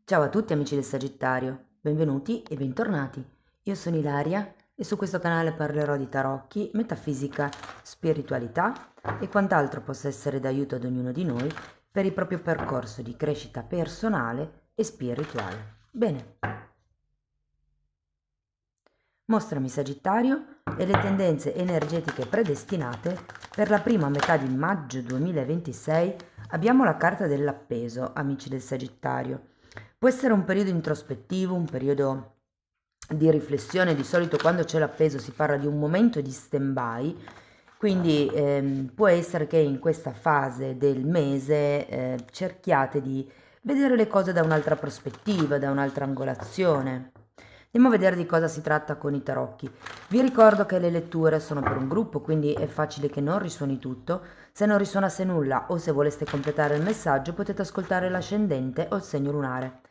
Ciao a tutti amici del Sagittario, benvenuti e bentornati. Io sono Ilaria e su questo canale parlerò di tarocchi, metafisica, spiritualità e quant'altro possa essere d'aiuto ad ognuno di noi per il proprio percorso di crescita personale e spirituale. Bene, mostrami Sagittario e le tendenze energetiche predestinate per la prima metà di maggio 2026. Abbiamo la carta dell'appeso, amici del Sagittario. Può essere un periodo introspettivo, un periodo di riflessione. Di solito quando c'è l'appeso si parla di un momento di stand-by, quindi può essere che in questa fase del mese cerchiate di vedere le cose da un'altra prospettiva, da un'altra angolazione. Andiamo a vedere di cosa si tratta con i tarocchi. Vi ricordo che le letture sono per un gruppo, quindi è facile che non risuoni tutto. Se non risuonasse nulla o se voleste completare il messaggio potete ascoltare l'ascendente o il segno lunare.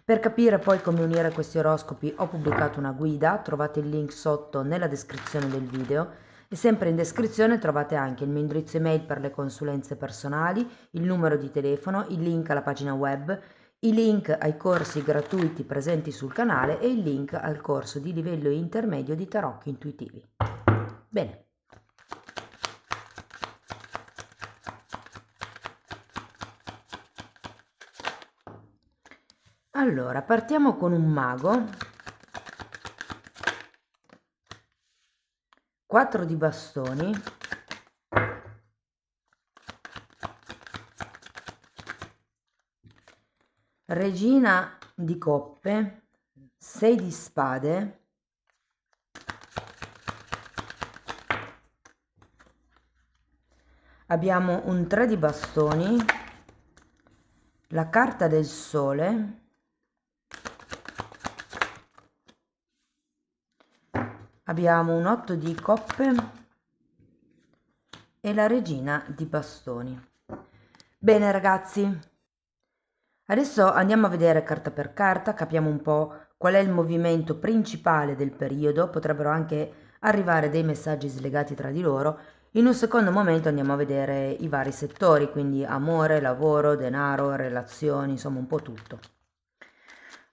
Per capire poi come unire questi oroscopi ho pubblicato una guida, trovate il link sotto nella descrizione del video e sempre in descrizione trovate anche il mio indirizzo email per le consulenze personali, il numero di telefono, il link alla pagina web, i link ai corsi gratuiti presenti sul canale e il link al corso di livello intermedio di tarocchi intuitivi. Bene. Allora, partiamo con un mago, 4 di bastoni, regina di coppe, 6 di spade, abbiamo un 3 di bastoni, la carta del sole, abbiamo un 8 di coppe e la regina di bastoni. Bene ragazzi, adesso andiamo a vedere carta per carta, capiamo un po' qual è il movimento principale del periodo, potrebbero anche arrivare dei messaggi slegati tra di loro. In un secondo momento andiamo a vedere i vari settori, quindi amore, lavoro, denaro, relazioni, insomma un po' tutto.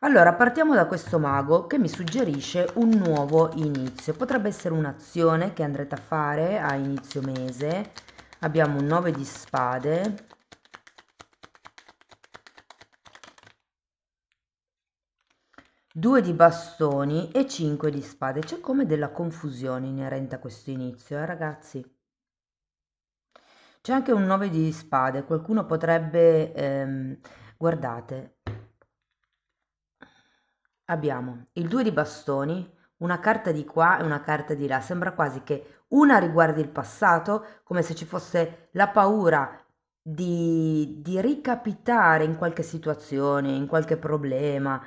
Allora, partiamo da questo mago che mi suggerisce un nuovo inizio. Potrebbe essere un'azione che andrete a fare a inizio mese. Abbiamo un 9 di spade, 2 di bastoni e 5 di spade. C'è come della confusione inerente a questo inizio, ragazzi. C'è anche un 9 di spade. Qualcuno potrebbe... guardate, abbiamo il 2 di bastoni, una carta di qua e una carta di là. Sembra quasi che una riguardi il passato, come se ci fosse la paura di ricapitare in qualche situazione, in qualche problema.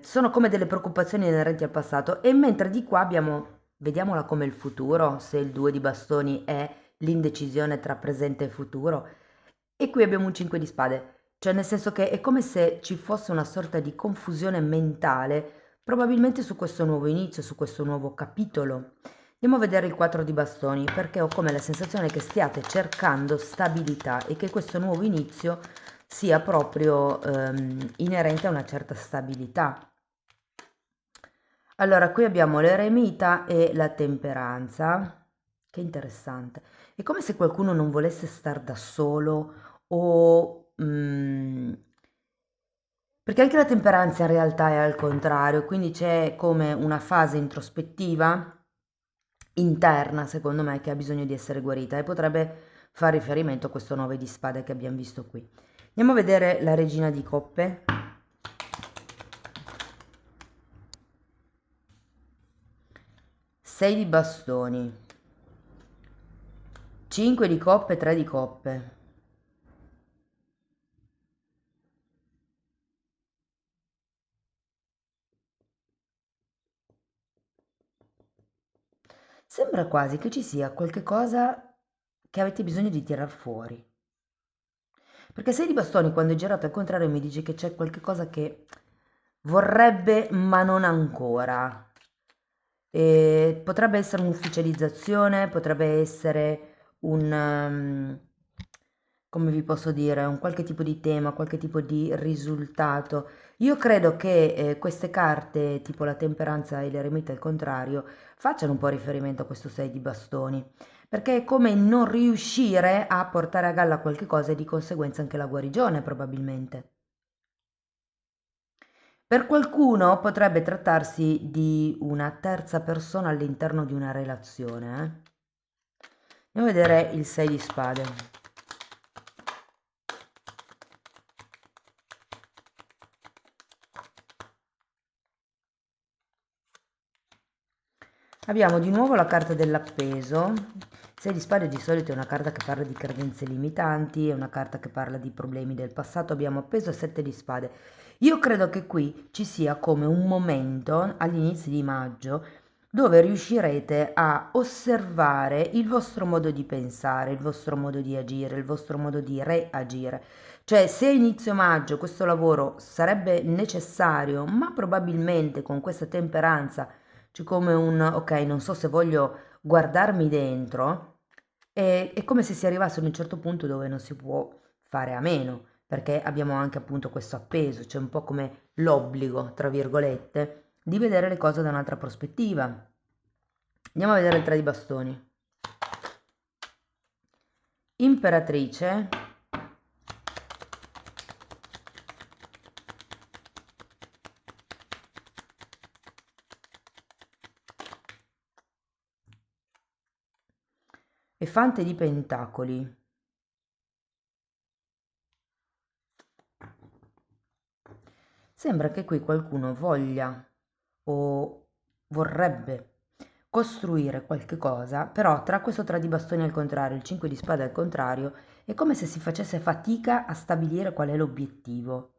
Sono come delle preoccupazioni inerenti al passato. E mentre di qua abbiamo, vediamola come il futuro, se il 2 di bastoni è l'indecisione tra presente e futuro. E qui abbiamo un 5 di spade. Cioè, nel senso che è come se ci fosse una sorta di confusione mentale, probabilmente su questo nuovo inizio, su questo nuovo capitolo. Andiamo a vedere il 4 di bastoni, perché ho come la sensazione che stiate cercando stabilità e che questo nuovo inizio sia proprio inerente a una certa stabilità. Allora, qui abbiamo l'eremita e la temperanza. Che interessante. È come se qualcuno non volesse star da solo o... perché anche la temperanza in realtà è al contrario, quindi c'è come una fase introspettiva interna, secondo me, che ha bisogno di essere guarita e potrebbe fare riferimento a questo 9 di spade che abbiamo visto qui. Andiamo a vedere la regina di coppe. 6 di bastoni, 5 di coppe, 3 di coppe. Sembra quasi che ci sia qualche cosa che avete bisogno di tirar fuori. Perché 6 di bastoni quando è girato al contrario mi dice che c'è qualche cosa che vorrebbe ma non ancora. E potrebbe essere un'ufficializzazione, potrebbe essere un, come vi posso dire, un qualche tipo di tema, qualche tipo di risultato. Io credo che queste carte, tipo la temperanza e l'eremita al contrario, facciano un po' riferimento a questo 6 di bastoni, perché è come non riuscire a portare a galla qualche cosa e di conseguenza anche la guarigione, probabilmente. Per qualcuno potrebbe trattarsi di una terza persona all'interno di una relazione. Andiamo a vedere il 6 di spade. Abbiamo di nuovo la carta dell'appeso. 6 di spade di solito è una carta che parla di credenze limitanti, è una carta che parla di problemi del passato. Abbiamo appeso 7 di spade. Io credo che qui ci sia come un momento all'inizio di maggio dove riuscirete a osservare il vostro modo di pensare, il vostro modo di agire, il vostro modo di reagire. Cioè, se a inizio maggio questo lavoro sarebbe necessario, ma probabilmente con questa temperanza c'è come un ok, non so se voglio guardarmi dentro, è come se si arrivasse ad un certo punto dove non si può fare a meno, perché abbiamo anche appunto questo appeso, c'è un po' come l'obbligo, tra virgolette, di vedere le cose da un'altra prospettiva. Andiamo a vedere il 3 di bastoni. Imperatrice. E fante di pentacoli. Sembra che qui qualcuno voglia o vorrebbe costruire qualche cosa, però tra questo 3 di bastoni al contrario, il 5 di spade al contrario, è come se si facesse fatica a stabilire qual è l'obiettivo.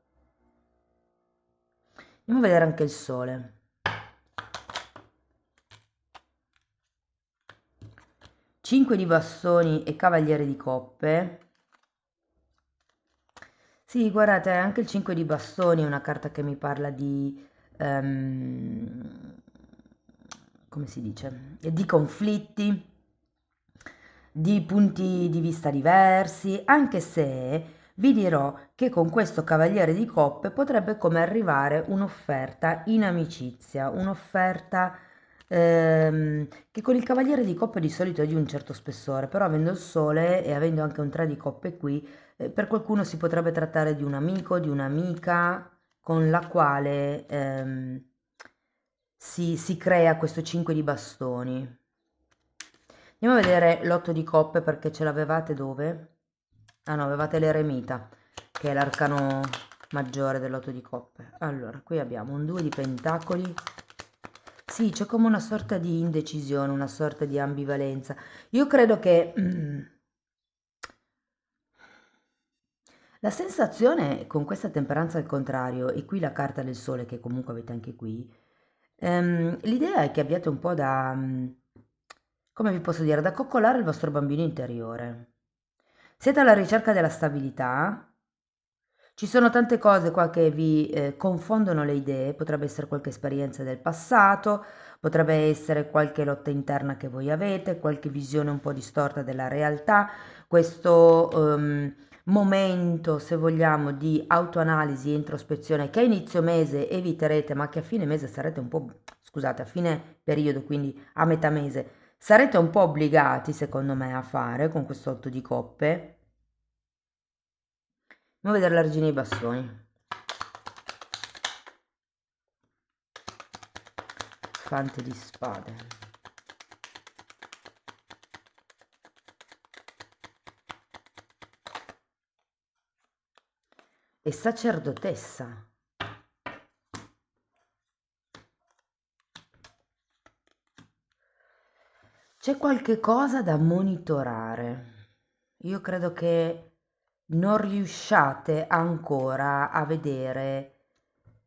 Andiamo a vedere anche il sole. 5 di bastoni e cavaliere di coppe. Sì, guardate, anche il 5 di bastoni è una carta che mi parla di, come si dice, di conflitti, di punti di vista diversi, anche se vi dirò che con questo cavaliere di coppe potrebbe come arrivare un'offerta in amicizia, un'offerta che con il cavaliere di coppe di solito è di un certo spessore, però avendo il sole e avendo anche un 3 di coppe qui, per qualcuno si potrebbe trattare di un amico, di un'amica con la quale si crea questo 5 di bastoni. Andiamo a vedere l'otto di coppe perché ce l'avevate dove? Ah no, avevate l'eremita, che è l'arcano maggiore dell'otto di coppe. Allora, qui abbiamo un 2 di pentacoli. Sì, c'è come una sorta di indecisione, una sorta di ambivalenza. Io credo che la sensazione con questa temperanza al contrario, e qui la carta del sole che comunque avete anche qui, l'idea è che abbiate un po' da, come vi posso dire, da coccolare il vostro bambino interiore. Siete alla ricerca della stabilità, ci sono tante cose qua che vi confondono le idee, potrebbe essere qualche esperienza del passato, potrebbe essere qualche lotta interna che voi avete, qualche visione un po' distorta della realtà, questo momento, se vogliamo, di autoanalisi e introspezione che a inizio mese eviterete, ma che a fine mese sarete un po', scusate, a fine periodo, quindi a metà mese, sarete un po' obbligati, secondo me, a fare con questo 8 di coppe. Andiamo a vedere la regina dei bastoni. Fante di spade. E sacerdotessa. C'è qualche cosa da monitorare. Io credo che non riusciate ancora a vedere,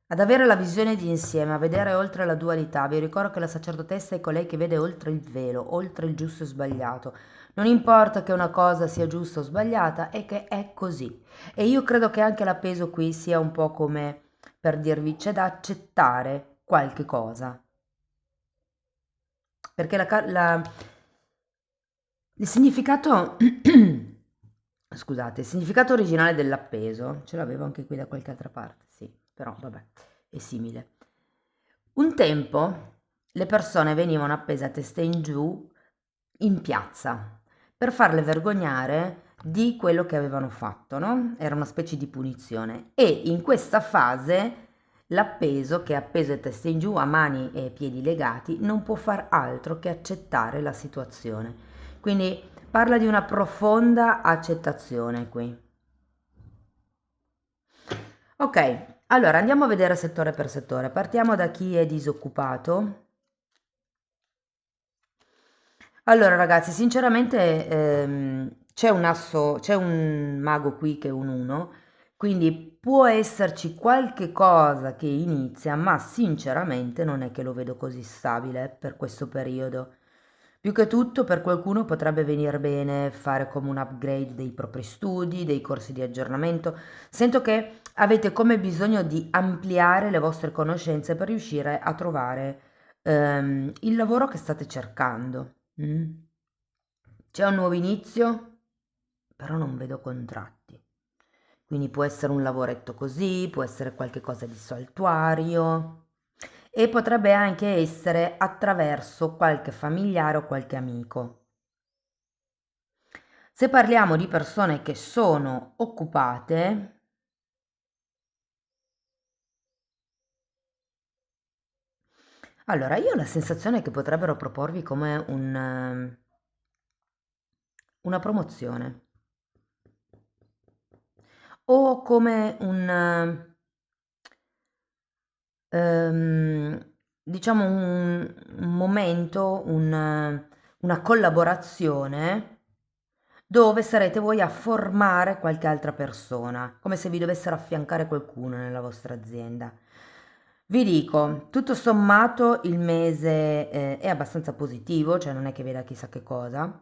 ad avere la visione di insieme, a vedere oltre la dualità. Vi ricordo che la sacerdotessa è colei che vede oltre il velo, oltre il giusto e sbagliato. Non importa che una cosa sia giusta o sbagliata, è che è così. E io credo che anche l'appeso qui sia un po' come per dirvi c'è da accettare qualche cosa. Perché il significato Scusate, il significato originale dell'appeso, ce l'avevo anche qui da qualche altra parte, sì, però vabbè, è simile. Un tempo le persone venivano appese a testa in giù in piazza per farle vergognare di quello che avevano fatto, no? Era una specie di punizione. E in questa fase l'appeso, che è appeso a testa in giù, a mani e piedi legati, non può far altro che accettare la situazione. Quindi parla di una profonda accettazione qui. Ok, allora andiamo a vedere settore per settore. Partiamo da chi è disoccupato. Allora ragazzi, sinceramente c'è un asso, c'è un mago qui che è un 1, quindi può esserci qualche cosa che inizia, ma sinceramente non è che lo vedo così stabile per questo periodo. Più che tutto per qualcuno potrebbe venire bene fare come un upgrade dei propri studi, dei corsi di aggiornamento. Sento che avete come bisogno di ampliare le vostre conoscenze per riuscire a trovare il lavoro che state cercando. C'è un nuovo inizio, però non vedo contratti. Quindi può essere un lavoretto così, può essere qualche cosa di saltuario e potrebbe anche essere attraverso qualche familiare o qualche amico. Se parliamo di persone che sono occupate, allora io ho la sensazione che potrebbero proporvi come una promozione o come ehm, diciamo un momento, una collaborazione dove sarete voi a formare qualche altra persona, come se vi dovessero affiancare qualcuno nella vostra azienda. Vi dico, tutto sommato il mese è abbastanza positivo, cioè non è che veda chissà che cosa.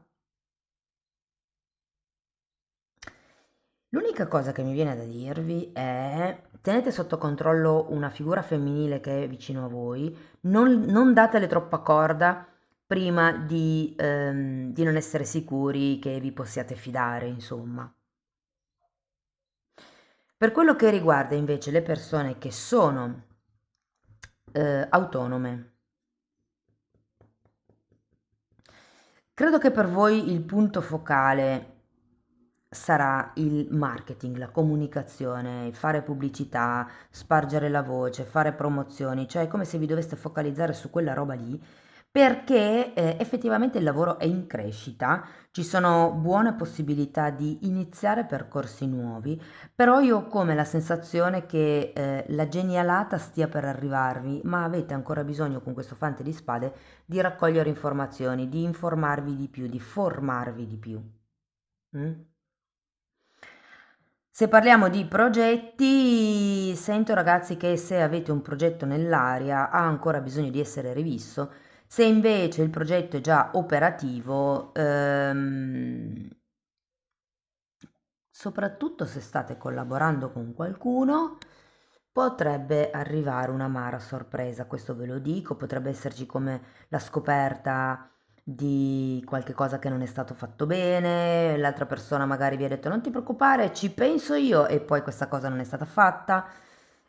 L'unica cosa che mi viene da dirvi è tenete sotto controllo una figura femminile che è vicino a voi, non datele troppa corda prima di non essere sicuri che vi possiate fidare, insomma. Per quello che riguarda invece le persone che sono autonome, credo che per voi il punto focale sarà il marketing, la comunicazione, fare pubblicità, spargere la voce, fare promozioni, cioè è come se vi doveste focalizzare su quella roba lì, perché effettivamente il lavoro è in crescita, ci sono buone possibilità di iniziare percorsi nuovi, però io ho come la sensazione che la genialata stia per arrivarvi, ma avete ancora bisogno con questo fante di spade di raccogliere informazioni, di informarvi di più, di formarvi di più. Mm? Se parliamo di progetti, sento ragazzi che se avete un progetto nell'aria ha ancora bisogno di essere rivisto, se invece il progetto è già operativo, soprattutto se state collaborando con qualcuno, potrebbe arrivare un'amara sorpresa, questo ve lo dico, potrebbe esserci come la scoperta di qualche cosa che non è stato fatto bene, l'altra persona magari vi ha detto non ti preoccupare, ci penso io e poi questa cosa non è stata fatta.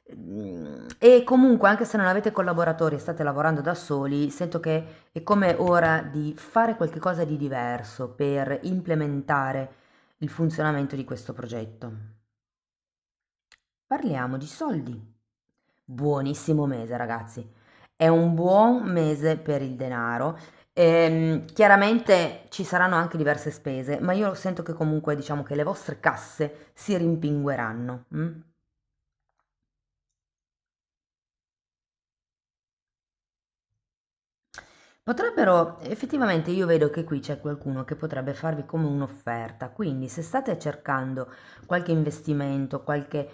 E comunque anche se non avete collaboratori e state lavorando da soli, sento che è come ora di fare qualche cosa di diverso per implementare il funzionamento di questo progetto. Parliamo di soldi. Buonissimo mese, ragazzi. È un buon mese per il denaro. Chiaramente ci saranno anche diverse spese, ma io sento che comunque diciamo che le vostre casse si rimpingueranno. Potrebbero, effettivamente io vedo che qui c'è qualcuno che potrebbe farvi come un'offerta, quindi se state cercando qualche investimento, qualche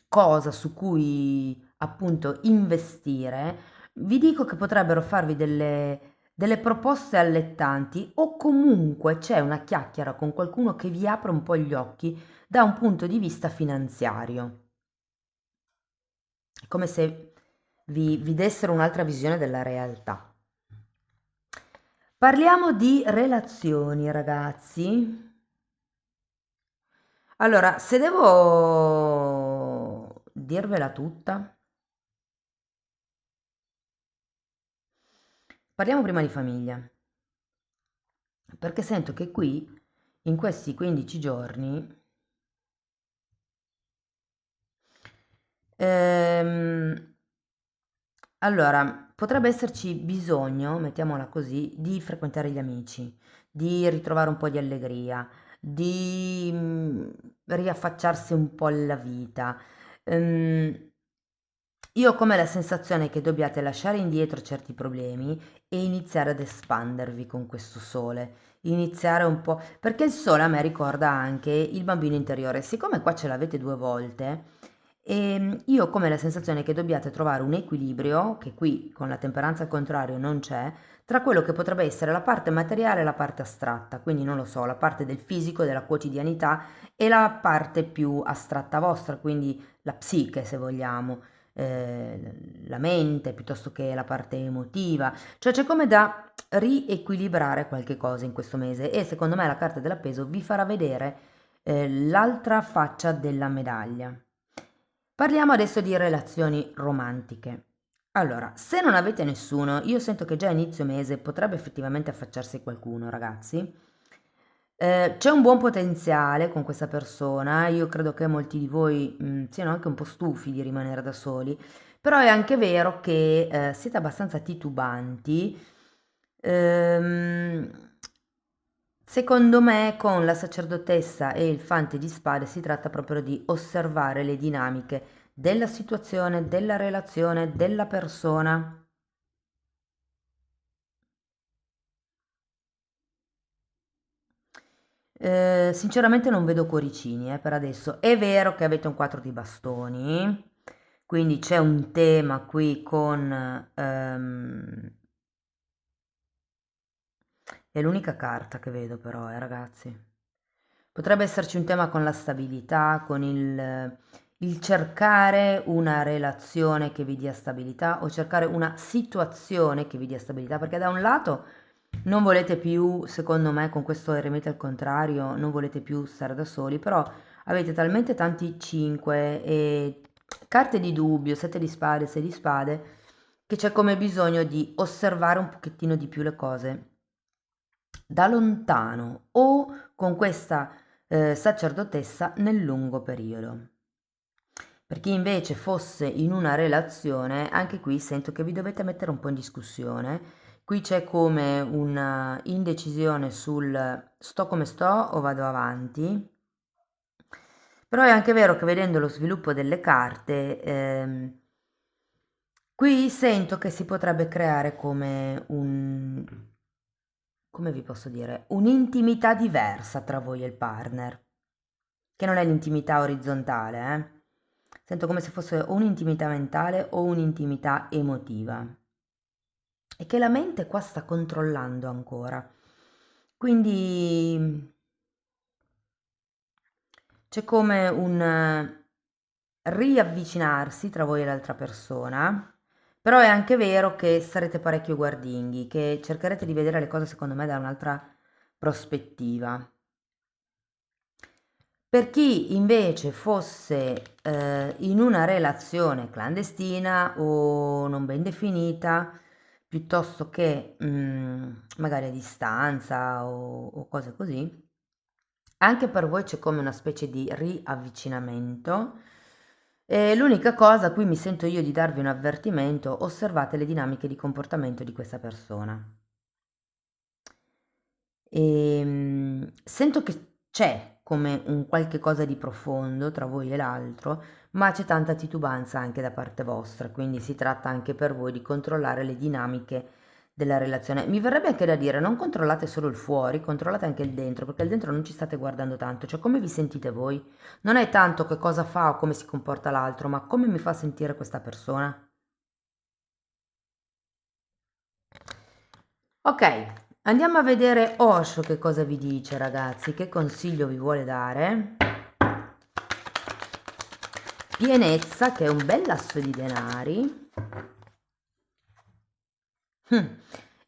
cosa su cui appunto investire, vi dico che potrebbero farvi delle proposte allettanti o comunque c'è una chiacchiera con qualcuno che vi apre un po' gli occhi da un punto di vista finanziario. È come se vi dessero un'altra visione della realtà. Parliamo di relazioni, ragazzi. Allora, se devo dirvela tutta, parliamo prima di famiglia, perché sento che qui, in questi 15 giorni, ehm, allora, potrebbe esserci bisogno, mettiamola così, di frequentare gli amici, di ritrovare un po' di allegria, di riaffacciarsi un po' alla vita. Ehm, io ho come la sensazione che dobbiate lasciare indietro certi problemi e iniziare ad espandervi con questo sole, iniziare un po', perché il sole a me ricorda anche il bambino interiore. Siccome qua ce l'avete due volte, io ho come la sensazione che dobbiate trovare un equilibrio, che qui con la temperanza al contrario non c'è, tra quello che potrebbe essere la parte materiale e la parte astratta, quindi non lo so, la parte del fisico, della quotidianità e la parte più astratta vostra, quindi la psiche se vogliamo, la mente piuttosto che la parte emotiva, cioè c'è come da riequilibrare qualche cosa in questo mese e secondo me la carta dell'appeso vi farà vedere l'altra faccia della medaglia. Parliamo adesso di relazioni romantiche. Allora, se non avete nessuno, io sento che già a inizio mese potrebbe effettivamente affacciarsi qualcuno, ragazzi. C'è un buon potenziale con questa persona, io credo che molti di voi siano anche un po' stufi di rimanere da soli, però è anche vero che siete abbastanza titubanti. Ehm, Secondo me con la sacerdotessa e il fante di spade si tratta proprio di osservare le dinamiche della situazione, della relazione, della persona. Sinceramente non vedo cuoricini, per adesso. È vero che avete un 4 di bastoni, quindi c'è un tema qui con... è l'unica carta che vedo però, ragazzi. Potrebbe esserci un tema con la stabilità, con il cercare una relazione che vi dia stabilità o cercare una situazione che vi dia stabilità, perché da un lato non volete più, secondo me, con questo eremita al contrario, non volete più stare da soli, però avete talmente tanti 5 e carte di dubbio, 7 di spade, 6 di spade, che c'è come bisogno di osservare un pochettino di più le cose da lontano o con questa sacerdotessa nel lungo periodo. Per chi invece fosse in una relazione, anche qui sento che vi dovete mettere un po' in discussione. Qui c'è come una indecisione sul sto come sto o vado avanti. Però è anche vero che vedendo lo sviluppo delle carte, qui sento che si potrebbe creare come un, come vi posso dire, un'intimità diversa tra voi e il partner, che non è l'intimità orizzontale, eh. Sento come se fosse o un'intimità mentale o un'intimità emotiva. E che la mente qua sta controllando ancora. Quindi c'è come un riavvicinarsi tra voi e l'altra persona, però è anche vero che sarete parecchio guardinghi, che cercherete di vedere le cose secondo me da un'altra prospettiva. Per chi invece fosse in una relazione clandestina o non ben definita, piuttosto che magari a distanza o cose così, anche per voi c'è come una specie di riavvicinamento. E l'unica cosa, qui mi sento io di darvi un avvertimento, osservate le dinamiche di comportamento di questa persona. Sento che c'è come un qualche cosa di profondo tra voi e l'altro, ma c'è tanta titubanza anche da parte vostra, quindi si tratta anche per voi di controllare le dinamiche della relazione. Mi verrebbe anche da dire, non controllate solo il fuori, controllate anche il dentro, perché il dentro non ci state guardando tanto, cioè come vi sentite voi? Non è tanto che cosa fa o come si comporta l'altro, ma come mi fa sentire questa persona. Ok, andiamo a vedere Osho che cosa vi dice, ragazzi, che consiglio vi vuole dare. Pienezza, che è un bel lasso di denari.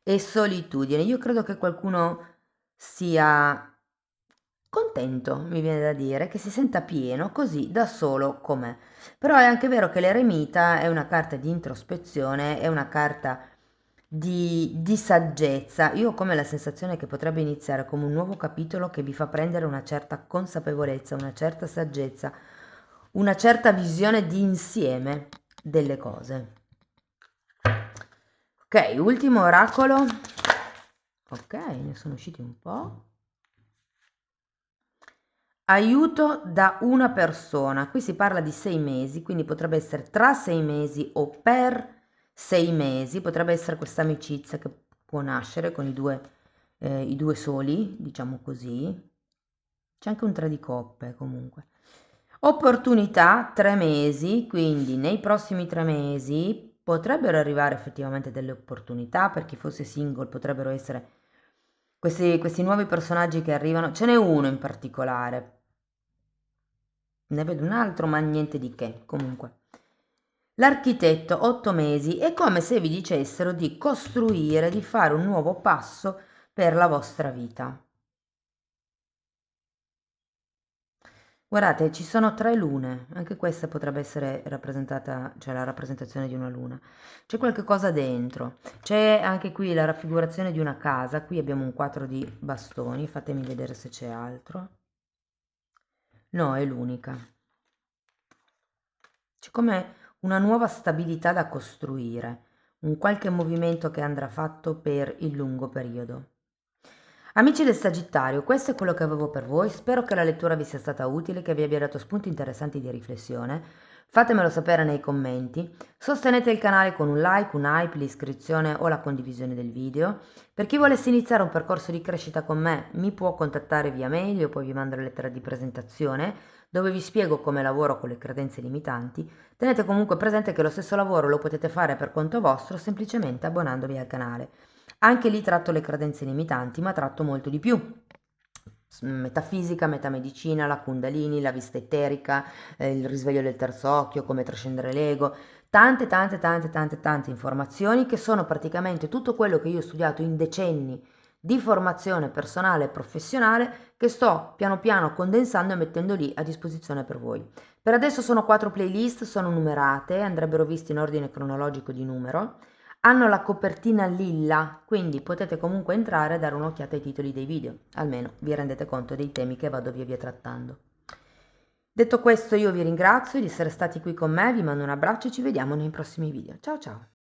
E solitudine. Io credo che qualcuno stia contento, mi viene da dire, che si senta pieno così da solo com'è. Però è anche vero che l'eremita è una carta di introspezione, è una carta di saggezza. Io ho come la sensazione che potrebbe iniziare come un nuovo capitolo che vi fa prendere una certa consapevolezza, una certa saggezza, una certa visione di insieme delle cose. Ok, ultimo oracolo. Ok, ne sono usciti un po'. Aiuto da una persona. Qui si parla di 6 mesi, quindi potrebbe essere tra 6 mesi o per 6 mesi. Potrebbe essere questa amicizia che può nascere con i due soli, diciamo così. C'è anche un 3 di coppe comunque. Opportunità 3 mesi, quindi nei prossimi 3 mesi potrebbero arrivare effettivamente delle opportunità. Per chi fosse single potrebbero essere questi nuovi personaggi che arrivano. Ce n'è uno in particolare, ne vedo un altro, ma niente di che. Comunque, l'architetto, 8 mesi, è come se vi dicessero di costruire, di fare un nuovo passo per la vostra vita. Guardate, ci sono 3 lune, anche questa potrebbe essere rappresentata, cioè la rappresentazione di una luna. C'è qualche cosa dentro. C'è anche qui la raffigurazione di una casa. Qui abbiamo un 4 di bastoni, fatemi vedere se c'è altro. No, è l'unica. C'è come una nuova stabilità da costruire, un qualche movimento che andrà fatto per il lungo periodo. Amici del Sagittario, questo è quello che avevo per voi. Spero che la lettura vi sia stata utile, che vi abbia dato spunti interessanti di riflessione. Fatemelo sapere nei commenti. Sostenete il canale con un like, un hype, l'iscrizione o la condivisione del video. Per chi volesse iniziare un percorso di crescita con me, mi può contattare via mail, io poi vi mando la lettera di presentazione dove vi spiego come lavoro con le credenze limitanti. Tenete comunque presente che lo stesso lavoro lo potete fare per conto vostro semplicemente abbonandovi al canale. Anche lì tratto le credenze limitanti, ma tratto molto di più. Metafisica, metamedicina, la Kundalini, la vista eterica, il risveglio del terzo occhio, come trascendere l'ego, tante informazioni che sono praticamente tutto quello che io ho studiato in decenni di formazione personale e professionale che sto piano piano condensando e mettendo lì a disposizione per voi. Per adesso sono 4 playlist, sono numerate, andrebbero viste in ordine cronologico di numero. Hanno la copertina lilla, quindi potete comunque entrare e dare un'occhiata ai titoli dei video, almeno vi rendete conto dei temi che vado via via trattando. Detto questo, io vi ringrazio di essere stati qui con me, vi mando un abbraccio e ci vediamo nei prossimi video. Ciao ciao!